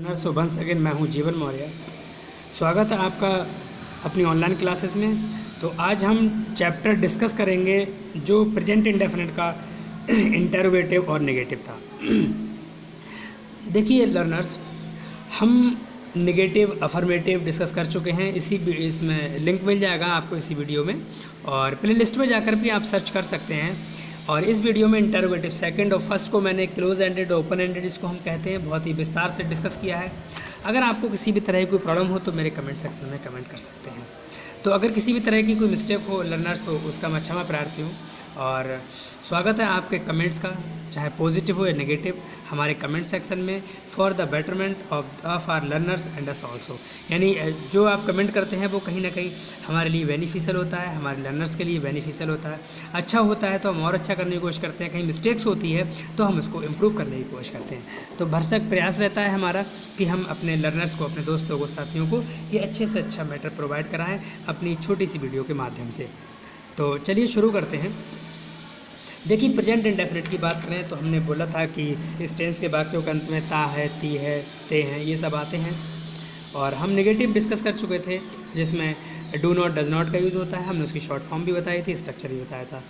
Nurse once again मैं हूं जीवन मौर्य। स्वागत है आपका अपनी ऑनलाइन क्लासेस में। तो आज हम चैप्टर डिस्कस करेंगे जो प्रेजेंट इंडेफिनिट का इंटरोगेटिव और नेगेटिव था। देखिए लर्नर्स, हम नेगेटिव अफर्मेटिव डिस्कस कर चुके हैं। इसमें लिंक मिल जाएगा आपको इसी वीडियो में, और प्ले लिस्ट में जाकर भी आप सर्च कर सकते हैं। और इस वीडियो में इंटरोगेटिव सेकंड और फर्स्ट को मैंने क्लोज एंडेड ओपन एंडेड इसको हम कहते हैं बहुत ही विस्तार से डिस्कस किया है। अगर आपको किसी भी तरह की कोई प्रॉब्लम हो तो मेरे कमेंट सेक्शन में कमेंट कर सकते हैं। तो अगर किसी भी तरह की कोई मिस्टेक हो लर्नर्स तो उसका मैं क्षमा प्रार्थी हूँ, और स्वागत है आपके कमेंट्स का, चाहे पॉजिटिव हो या नेगेटिव, हमारे कमेंट सेक्शन में for the betterment of our learners and us also. यानी जो आप कमेंट करते हैं वो कहीं ना कहीं हमारे लिए बेनिफिशियल होता है, हमारे लर्नर्स के लिए बेनिफिशियल होता है। अच्छा होता है तो हम और अच्छा करने की कोशिश करते हैं, कहीं मिस्टेक्स होती है तो हम उसको इम्प्रूव करने की कोशिश करते हैं। तो भरसक प्रयास रहता है हमारा कि हम अपने लर्नर्स को, अपने दोस्तों को, साथियों को ये अच्छे से अच्छा मैटर प्रोवाइड कराएँ अपनी छोटी सी वीडियो के माध्यम से। तो चलिए शुरू करते हैं। देखिए प्रेजेंट इंडेफिनिट की बात करें तो हमने बोला था कि इस टेंस के वाक्यों के अंत में ता है, ती है, ते हैं, ये सब आते हैं। और हम नेगेटिव डिस्कस कर चुके थे जिसमें डू नॉट, डज नॉट का यूज़ होता है। हमने उसकी शॉर्ट फॉर्म भी बताई थी, स्ट्रक्चर भी बताया था।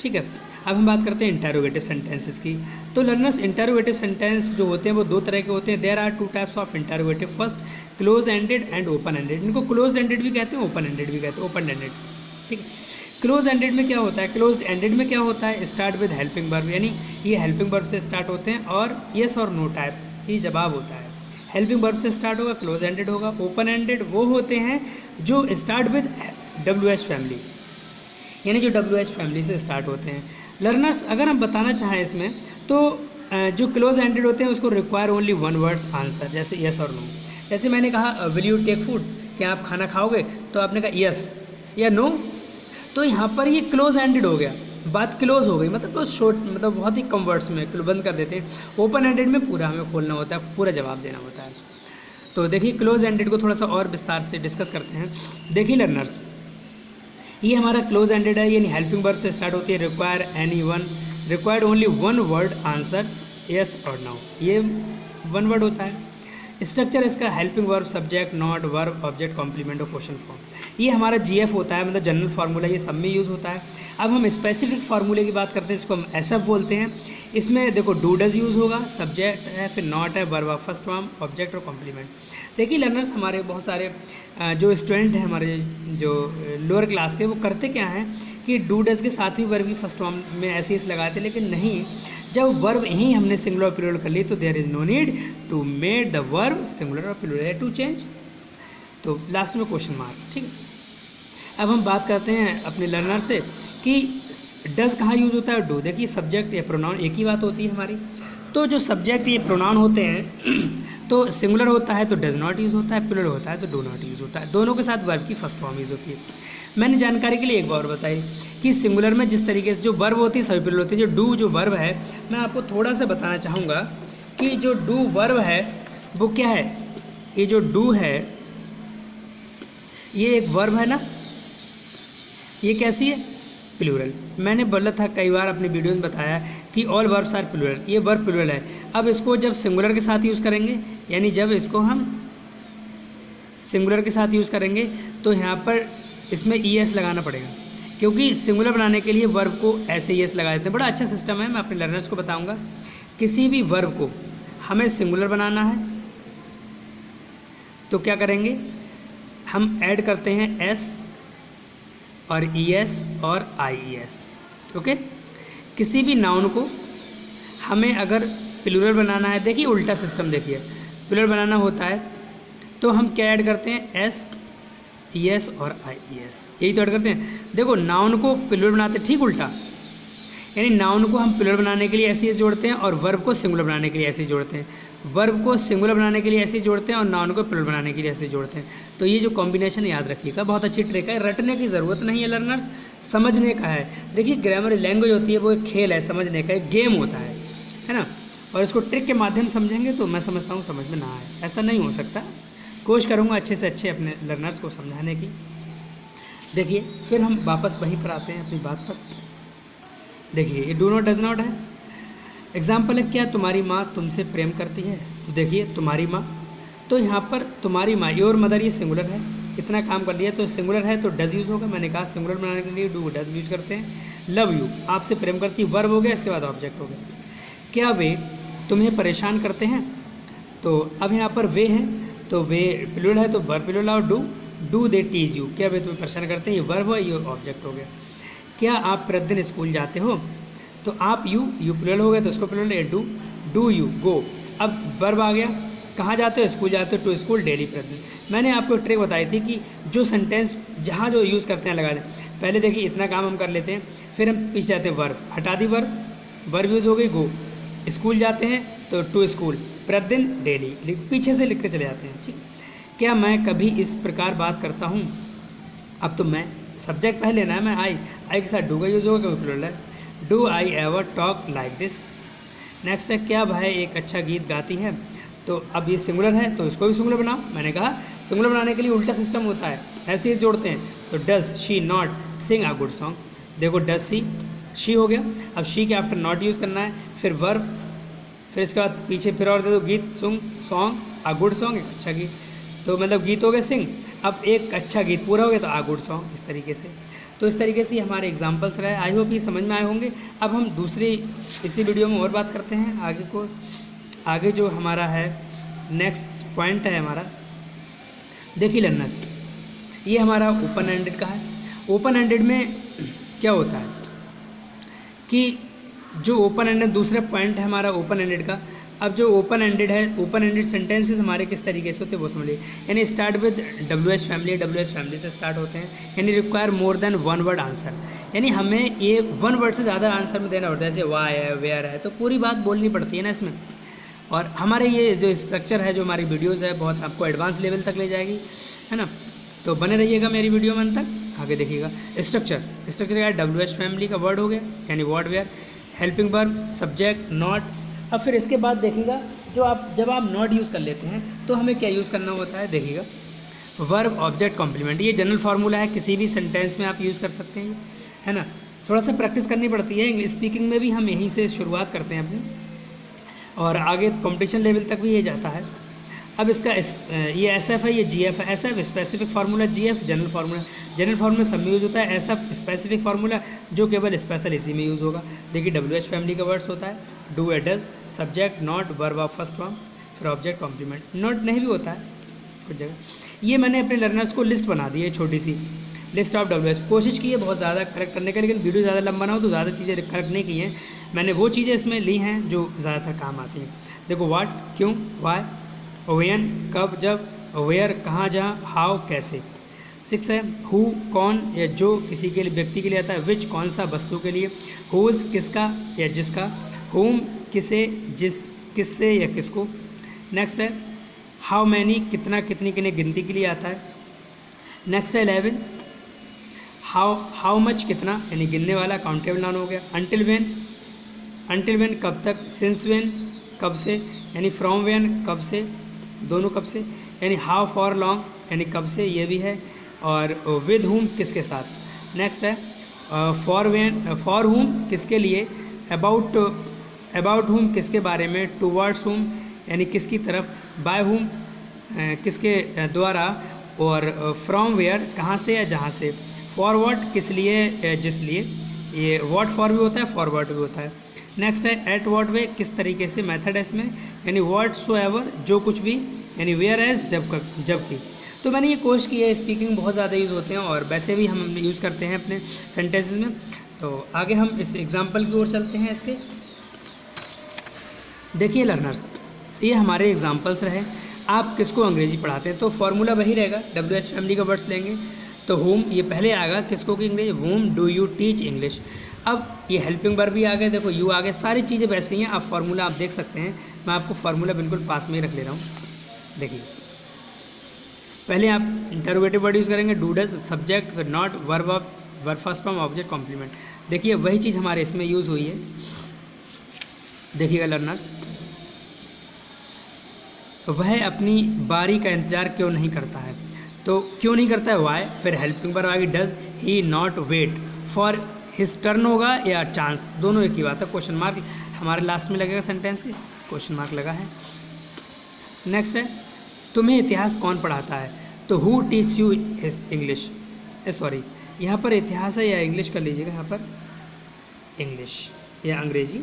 ठीक है, अब हम बात करते हैं इंटरोगेटिव सेंटेंसेस की। तो लर्नर्स, इंटरोगेटिव सेंटेंस जो होते हैं वो दो तरह के होते हैं। There are two types of interrogative, first close ended and open ended. इनको क्लोज एंडेड भी कहते हैं, ओपन एंडेड भी कहते हैं, ओपन एंडेड। ठीक है, क्लोज एंडेड में क्या होता है, क्लोज एंडेड में क्या होता है, स्टार्ट विद हेल्पिंग वर्ब, यानी ये हेल्पिंग वर्ब से स्टार्ट होते हैं और येस और नो टाइप ये जवाब होता है। हेल्पिंग वर्ब से स्टार्ट होगा, क्लोज एंडेड होगा। ओपन एंडेड वो होते हैं जो स्टार्ट विद WH फैमिली, यानी जो WH फैमिली से स्टार्ट होते हैं। लर्नर्स, अगर हम बताना चाहें इसमें तो जो क्लोज एंडेड होते हैं उसको require only one words answer, जैसे येस और नो। जैसे मैंने कहा विल यू टेक फूड, क्या आप खाना खाओगे, तो आपने कहा येस या नो, तो यहाँ पर ये क्लोज एंडेड हो गया, बात क्लोज हो गई, मतलब बहुत शॉर्ट, मतलब बहुत ही कम वर्ड्स में बंद कर देते हैं। ओपन एंडेड में पूरा हमें खोलना होता है, पूरा जवाब देना होता है। तो देखिए क्लोज एंडेड को थोड़ा सा और विस्तार से डिस्कस करते हैं। देखिए लर्नर्स, ये हमारा क्लोज एंडेड है, यानी हेल्पिंग वर्ब से स्टार्ट होती है। Require any one, required only one word answer yes और नो, ये वन वर्ड होता है। स्ट्रक्चर इसका helping verb, subject, not, verb, object, complement और क्वेश्चन फॉर्म। ये हमारा GF होता है, मतलब जनरल फार्मूला, ये सब में यूज़ होता है। अब हम स्पेसिफिक फार्मूले की बात करते हैं, इसको हम SF बोलते हैं। इसमें देखो डू डज यूज़ होगा, सब्जेक्ट है, फिर नॉट है, वर्ब, फर्स्ट फॉर्म, ऑब्जेक्ट और कॉम्प्लीमेंट। देखिए लर्नर्स, हमारे बहुत सारे जो स्टूडेंट हैं हमारे जो लोअर क्लास के, वो करते क्या हैं कि डू डज के साथ भी वर्ब की फर्स्ट फॉर्म में ऐसे ही लगाते, लेकिन नहीं, जब वर्ब ही हमने सिंगुलर और प्लूरल कर ली तो there is no need to made the verb singular और प्लूरल टू चेंज, तो लास्ट में क्वेश्चन मार्क। ठीक है, अब हम बात करते हैं अपने लर्नर से कि डज कहाँ यूज़ होता है, डू। देखिए सब्जेक्ट या प्रोनाउन एक ही बात होती है हमारी। तो जो सब्जेक्ट ये प्रोनाउन होते हैं तो सिंगुलर होता है तो डज नॉट यूज़ होता है, प्लूरल होता है तो डू नॉट यूज़ होता है। दोनों के साथ वर्ब की फर्स्ट फॉर्म यूज़ होती है। मैंने जानकारी के लिए एक बार बताई कि सिंगुलर में जिस तरीके से जो वर्ब होती है सभी प्लूरल होती है। जो डू जो वर्ब है, मैं आपको थोड़ा सा बताना चाहूँगा कि जो डू वर्ब है वो क्या है। ये जो डू है ये एक वर्ब है ना, ये कैसी है, प्लूरल। मैंने बोला था कई बार अपने वीडियोस में बताया कि ऑल वर्ब्स आर प्लूरल, ये वर्ब प्लूरल है। अब इसको जब सिंगुलर के साथ यूज़ करेंगे, यानी जब इसको हम सिंगुलर के साथ यूज़ करेंगे तो यहाँ पर इसमें ES लगाना पड़ेगा, क्योंकि सिंगुलर बनाने के लिए वर्ब को ऐसे ES लगा देते हैं। बड़ा अच्छा सिस्टम है, मैं अपने लर्नर्स को बताऊँगा। किसी भी वर्ब को हमें सिंगुलर बनाना है तो क्या करेंगे, हम ऐड करते हैं S और ES और IES। ओके, किसी भी नाउन को हमें अगर प्लूरल बनाना है, देखिए उल्टा सिस्टम, देखिए प्लूरल बनाना होता है तो हम क्या ऐड करते हैं, S, ES और IES, यही तो ऐड करते हैं। देखो नाउन को प्लूरल बनाते हैं, ठीक उल्टा, यानी नाउन को हम प्लूरल बनाने के लिए SES जोड़ते हैं और वर्ब को सिंगुलर बनाने के लिए ऐसे जोड़ते हैं। वर्ब को सिंगुलर बनाने के लिए ऐसे जोड़ते हैं और नाउन को प्लूरल बनाने के लिए ऐसे जोड़ते हैं। तो ये जो कॉम्बिनेशन याद रखिएगा, बहुत अच्छी ट्रिक है, रटने की ज़रूरत नहीं है लर्नर्स, समझने का है। देखिए ग्रामर लैंग्वेज होती है वो एक खेल है, समझने का एक गेम होता है ना, और इसको ट्रिक के माध्यम समझेंगे तो मैं समझता हूँ समझ में ना आए, ऐसा नहीं हो सकता। कोशिश करूँगा अच्छे से अच्छे अपने लर्नर्स को समझाने की। देखिए फिर हम वापस वहीं पर आते हैं अपनी बात पर। देखिए ये डू नॉट डज नॉट है। एग्जाम्पल है, क्या तुम्हारी माँ तुमसे प्रेम करती है, तो देखिए तुम्हारी माँ तो यहाँ पर तुम्हारी माँ, योर मदर, ये सिंगुलर है, इतना काम कर लिया तो सिंगुलर है तो डज यूज़ होगा। मैंने कहा सिंगुलर बनाने के लिए डू डज यूज करते हैं। लव यू, आपसे प्रेम करती, वर्ब हो गया, इसके बाद ऑब्जेक्ट हो गया। क्या वे तुम्हें परेशान करते हैं, तो अब यहाँ पर वे हैं तो वे प्लूरल है तो वर्ब प्लूरल और डू दे टीज यू, क्या वे तुम्हें परेशान करते हैं, ये वर्ब है, ये ऑब्जेक्ट हो गया। क्या आप प्रतिदिन स्कूल जाते हो, तो आप यू प्लूरल हो गया तो उसको प्लूरल है डू यू गो। अब वर्ब आ गया, कहाँ जाते हो, स्कूल जाते हो, टू स्कूल डेली प्रतिदिन। मैंने आपको ट्रिक बताई थी कि जो सेंटेंस जहाँ जो यूज़ करते हैं लगा दें। पहले देखिए इतना काम हम कर लेते हैं, फिर हम पीछे जाते हैं वर्ब, हटा दी वर्ब यूज़ हो गई गो। स्कूल जाते हैं तो टू स्कूल, प्रतिदिन डेली, पीछे से लिख के चले जाते हैं। ठीक, क्या मैं कभी इस प्रकार बात करता हूँ, अब तो मैं सब्जेक्ट पहले लेना है, मैं आई के साथ डू का यूज़ होगा, प्लूरल है, do I ever talk like this. Next है, क्या भाई एक अच्छा गीत गाती है, तो अब ये सिंगुलर है तो इसको भी सिंगुलर बनाओ। मैंने कहा सिंगुलर बनाने के लिए उल्टा सिस्टम होता है, ऐसे ही जोड़ते हैं। तो does she not sing a good song, देखो डज शी हो गया, अब शी के आफ्टर नॉट यूज़ करना है, फिर वर्ब, फिर इसके बाद पीछे फिर और दे दो गीत, सॉन्ग अ गुड सॉन्ग, एक अच्छा गीत, तो मतलब गीत हो गया सिंग, अब एक अच्छा गीत पूरा हो गया तो अ गुड सॉन्ग, इस तरीके से। तो इस तरीके से हमारे एग्जाम्पल्स रहे, आई होप ये समझ में आए होंगे। अब हम दूसरी इसी वीडियो में और बात करते हैं आगे जो हमारा है नेक्स्ट पॉइंट है हमारा, देखिए लर्नर्स, ये हमारा ओपन एंडेड का है। ओपन एंडेड में क्या होता है कि जो ओपन एंडेड दूसरा पॉइंट है हमारा ओपन एंडेड का। अब जो ओपन एंडेड है, ओपन एंडेड सेंटेंसेस हमारे किस तरीके से होते हैं वो समझ लीजिए। यानी स्टार्ट विद WH फैमिली से स्टार्ट होते हैं, यानी require more than one word answer, यानी हमें ये वन वर्ड से ज़्यादा आंसर में देना पड़ता है, जैसे वाई है, वेयर है, तो पूरी बात बोलनी पड़ती है ना इसमें। और हमारे ये जो स्ट्रक्चर है, जो हमारी वीडियोस है, बहुत आपको एडवांस लेवल तक ले जाएगी, है ना। तो बने रहिएगा मेरी वीडियो में अंत तक, आगे देखिएगा। स्ट्रक्चर क्या है, WH फैमिली का वर्ड हो गया, यानी what, where, helping verb, subject, not. अब फिर इसके बाद देखिएगा जब आप नॉट यूज़ कर लेते हैं तो हमें क्या यूज़ करना होता है, देखिएगा वर्ब ऑब्जेक्ट कॉम्प्लीमेंट। ये जनरल फार्मूला है, किसी भी सेंटेंस में आप यूज़ कर सकते हैं, है ना। थोड़ा सा प्रैक्टिस करनी पड़ती है, इंग्लिश स्पीकिंग में भी हम यहीं से शुरुआत करते हैं अपनी, और आगे कंपटीशन लेवल तक भी ये जाता है। अब इसका ये SF है, ये GF है। SF specific formula, GF general formula सब में यूज़ होता है। SF स्पेसिफिक फार्मूला जो केवल स्पेशल इसी में यूज़ होगा। देखिए WH फैमिली का वर्ड्स होता है, डू या does, subject not, verb of first form, फिर ऑब्जेक्ट कॉम्प्लीमेंट। नॉट नहीं भी होता है कुछ जगह। ये मैंने अपने लर्नर्स को लिस्ट बना दी है, छोटी सी लिस्ट ऑफ WH। कोशिश की है बहुत ज़्यादा करेक्ट करने का, लेकिन वीडियो ज़्यादा लंबा ना हो तो ज़्यादा चीज़ें करेक्ट नहीं की हैं। मैंने वो चीज़ें इसमें ली हैं जो ज़्यादातर काम आती हैं। देखो वाट, क्यों, वाई, व्हेन, कब, जब, वेयर, कहाँ, जहाँ, हाउ, कैसे। 6 है हु, कौन या जो किसी के लिए, व्यक्ति के लिए आता है। विच, कौन सा, वस्तु के लिए। हुज, किसका या जिसका। हुम, किसे, किससे या किसको। नेक्स्ट है हाउ मैनी, कितना, कितनी के लिए, गिनती के लिए आता है। नेक्स्ट है 11 हाउ मच, कितना, यानी गिनने वाला, काउंटेबल नाउन हो गया। अंटिल व्हेन, कब तक। सिंस व्हेन, कब से, यानी फ्रॉम व्हेन, कब से, दोनों कब से, यानी हाउ फॉर लॉन्ग, यानी कब से, ये भी है। और विद हुम, किसके साथ। नेक्स्ट है फॉर हुम, किसके लिए। अबाउट हुम, किसके बारे में। टूवर्ड्स हुम, यानी किसकी तरफ। बाय हुम, किसके द्वारा। और फ्रॉम वेयर, कहाँ से या जहाँ से। फॉरवर्ड, किस लिए, जिस लिए। ये वॉट फॉर भी होता है, फॉरवर्ड भी होता है। नेक्स्ट है एट वॉट वे, किस तरीके से, मेथड है इसमें, यानी वॉट सो एवर, जो कुछ भी, यानी वेयर एज, जबकि। तो मैंने ये कोशिश की है, स्पीकिंग बहुत ज़्यादा यूज़ होते हैं और वैसे भी हम यूज़ करते हैं अपने सेंटेंसेस में। तो आगे हम इस एग्जाम्पल की ओर चलते हैं इसके। देखिए लर्नर्स, ये हमारे एग्जाम्पल्स रहे। आप किसको अंग्रेजी पढ़ाते हैं तो फॉर्मूला वही रहेगा, WH फैमिली का वर्ड्स लेंगे तो होम ये पहले आएगा, किसको की English, home do you teach English. अब ये हेल्पिंग वर्ब भी आ गए, देखो यू आ गए, सारी चीज़ें वैसे ही हैं। आप फार्मूला आप देख सकते हैं, मैं आपको फार्मूला बिल्कुल पास में ही रख ले रहा हूँ। देखिए पहले आप इंटरोगेटिव वर्ड यूज़ करेंगे, do does, subject, not, verb first form, object complement. देखिए वही चीज़ हमारे इसमें यूज़ हुई है। देखिएगा लर्नर्स, वह अपनी बारी का इंतज़ार क्यों नहीं करता है, तो क्यों नहीं करता है, वाई। फिर हेल्पिंग वर्ब आ गई, does he not wait for his turn होगा या चांस, दोनों एक ही बात है। क्वेश्चन मार्क हमारे लास्ट में लगेगा सेंटेंस के, क्वेश्चन मार्क लगा है। नेक्स्ट है तुम्हें इतिहास कौन पढ़ाता है? तो who teach you English, sorry यहाँ पर इतिहास है या इंग्लिश कर लीजिएगा, यहाँ पर इंग्लिश या अंग्रेजी,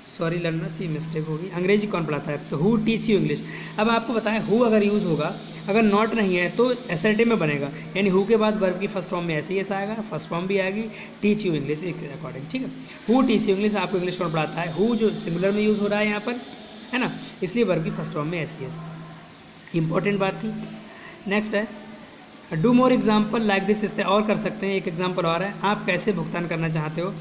सॉरी लर्नर सी मिस्टेक होगी, अंग्रेजी कौन पढ़ाता है? तो हु टीच यू इंग्लिश। अब आपको बताएं हु अगर यूज़ होगा, अगर नॉट नहीं है तो एसर्टिव में बनेगा, यानी हु के बाद वर्ब की फर्स्ट फॉर्म में ऐसे ही ऐसा आएगा, फर्स्ट फॉर्म भी आएगी टीच यू इंग्लिश के अकॉर्डिंग, ठीक है। हु टीच यू इंग्लिश, आपको इंग्लिश कौन पढ़ाता है? हु जो सिंगुलर में यूज़ हो रहा है यहाँ पर, है ना, इसलिए वर्ब की फर्स्ट फॉर्म में ऐसी ऐसी इंपॉर्टेंट बात थी। नेक्स्ट है do more example like this, इस तरह और कर सकते हैं। एक एग्जाम्पल और है, आप कैसे भुगतान करना चाहते हो?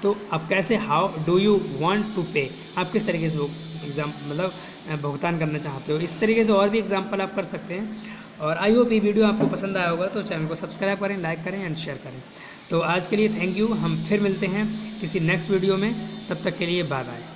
तो आप कैसे, how do you want to pay, आप किस तरीके से मतलब भुगतान करना चाहते हो। इस तरीके से और भी एग्जाम्पल आप कर सकते हैं। और आई होप ये वीडियो आपको पसंद आया होगा, तो चैनल को सब्सक्राइब करें, लाइक करें एंड शेयर करें। तो आज के लिए थैंक यू, हम फिर मिलते हैं किसी नेक्स्ट वीडियो में, तब तक के लिए बाय बाय।